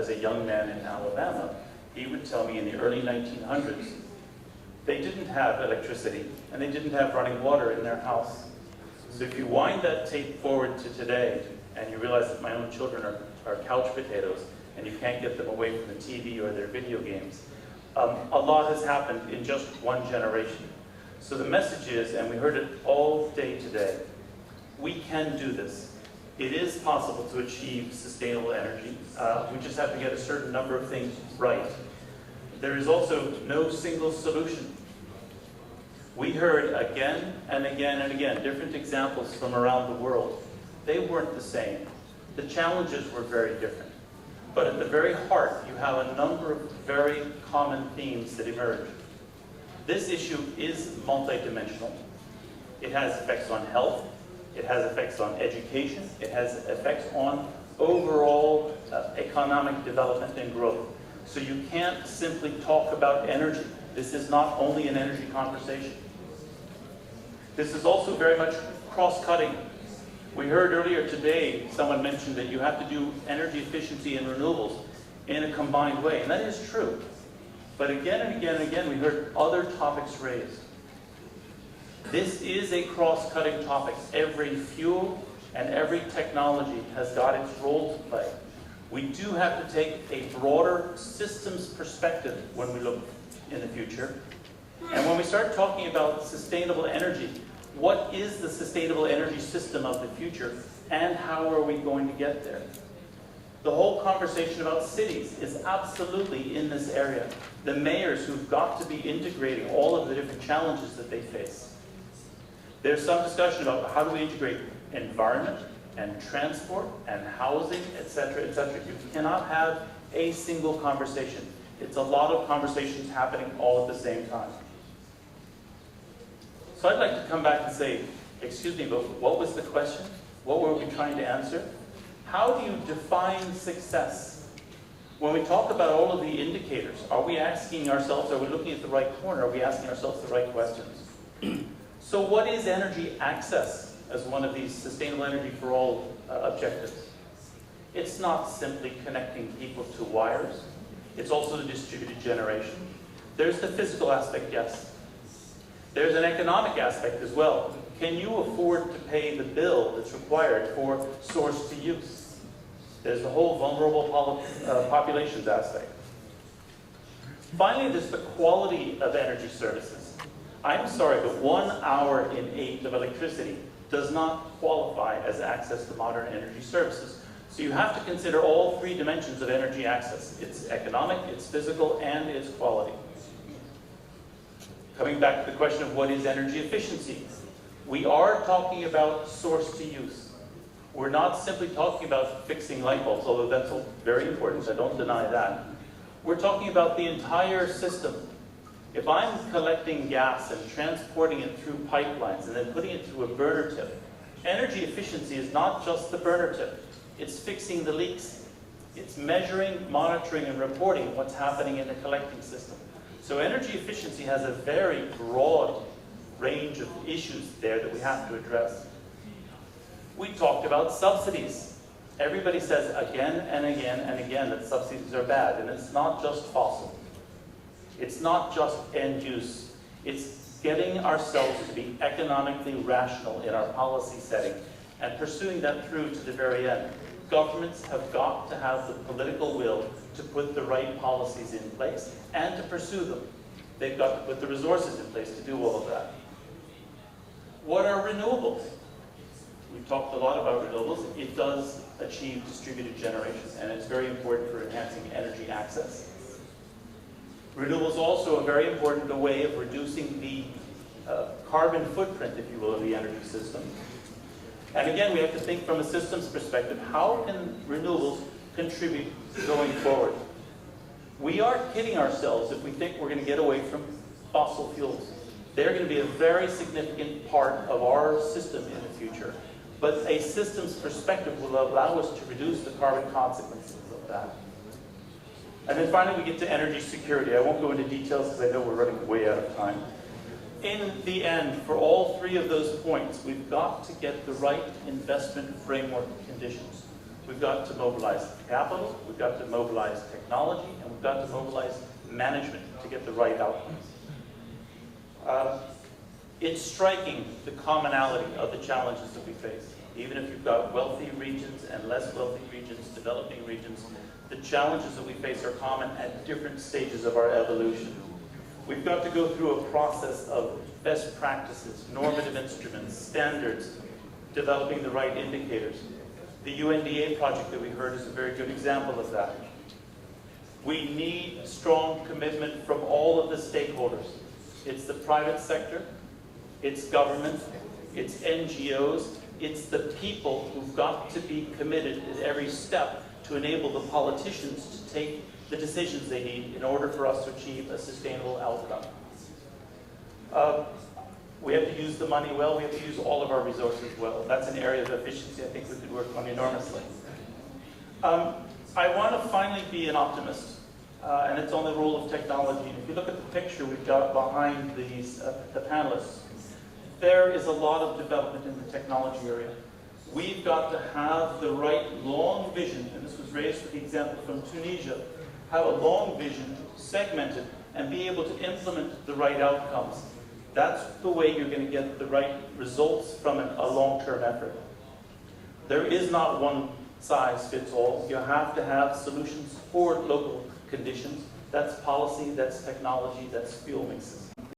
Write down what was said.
as a young man in Alabama, he would tell me in the early 1900s, they didn't have electricity and they didn't have running water in their house. So if you wind that tape forward to today, and you realize that my own children are couch potatoes, and you can't get them away from the TV or their video games, a lot has happened in just one generation. So the message is, and we heard it all day today, we can do this. It is possible to achieve sustainable energy. We just have to get a certain number of things right. There is also no single solution. We heard again and again and again different examples from around the world. They weren't the same. The challenges were very different. But at the very heart, you have a number of very common themes that emerge. This issue is multidimensional. It has effects on health. It has effects on education. It has effects on overall economic development and growth. So you can't simply talk about energy. This is not only an energy conversation. This is also very much cross-cutting. We heard earlier today, someone mentioned that you have to do energy efficiency and renewables in a combined way, and that is true. But again and again and again, we heard other topics raised. This is a cross-cutting topic. Every fuel and every technology has got its role to play. We do have to take a broader systems perspective when we look in the future. And when we start talking about sustainable energy, what is the sustainable energy system of the future, and how are we going to get there? The whole conversation about cities is absolutely in this area. The mayors who've got to be integrating all of the different challenges that they face. There's some discussion about how do we integrate environment and transport and housing, etc., etc. You cannot have a single conversation. It's a lot of conversations happening all at the same time. So I'd like to come back and say, excuse me, but what was the question? What were we trying to answer? How do you define success? When we talk about all of the indicators, are we asking ourselves, are we looking at the right corner? Are we asking ourselves the right questions? So what is energy access as one of these sustainable energy for all objectives? It's not simply connecting people to wires. It's also the distributed generation. There's the physical aspect, yes. There's an economic aspect as well. Can you afford to pay the bill that's required for source to use? There's the whole vulnerable populations aspect. Finally, there's the quality of energy services. I'm sorry, but 1 hour in 8 of electricity does not qualify as access to modern energy services. So you have to consider all three dimensions of energy access. It's economic, it's physical, and it's quality. Coming back to the question of what is energy efficiency, we are talking about source to use. We're not simply talking about fixing light bulbs, although that's very important, I don't deny that. We're talking about the entire system. If I'm collecting gas and transporting it through pipelines and then putting it through a burner tip, energy efficiency is not just the burner tip. It's fixing the leaks. It's measuring, monitoring, and reporting what's happening in the collecting system. So energy efficiency has a very broad range of issues there that we have to address. We talked about subsidies. Everybody says again and again and again that subsidies are bad, and it's not just fossil. It's not just end use. It's getting ourselves to be economically rational in our policy setting and pursuing that through to the very end. Governments have got to have the political will to put the right policies in place and to pursue them. They've got to put the resources in place to do all of that. What are renewables? We've talked a lot about renewables. It does achieve distributed generation, and it's very important for enhancing energy access. Renewables also a very important way of reducing the carbon footprint, if you will, of the energy system. And again, we have to think from a systems perspective, how can renewables contribute going forward? We are kidding ourselves if we think we're going to get away from fossil fuels. They're going to be a very significant part of our system in the future. But a systems perspective will allow us to reduce the carbon consequences of that. And then finally, we get to energy security. I won't go into details because I know we're running way out of time. In the end, for all three of those points, we've got to get the right investment framework conditions. We've got to mobilize capital, we've got to mobilize technology, and we've got to mobilize management to get the right outcomes. It's striking the commonality of the challenges that we face. Even if you've got wealthy regions and less wealthy regions, developing regions, the challenges that we face are common at different stages of our evolution. We've got to go through a process of best practices, normative instruments, standards, developing the right indicators. The UNDA project that we heard is a very good example of that. We need strong commitment from all of the stakeholders. It's the private sector, it's government, it's NGOs, it's the people who've got to be committed at every step to enable the politicians to take the decisions they need in order for us to achieve a sustainable outcome. We have to use the money well, we have to use all of our resources well. That's an area of efficiency I think we could work on enormously. I want to finally be an optimist, and it's on the role of technology. And if you look at the picture we've got behind these, the panelists, there is a lot of development in the technology area. We've got to have the right long vision, and this was raised with the example from Tunisia, have a long vision, segmented, and be able to implement the right outcomes. That's the way you're going to get the right results from a long-term effort. There is not one size fits all. You have to have solutions for local conditions. That's policy, that's technology, that's fuel mixes.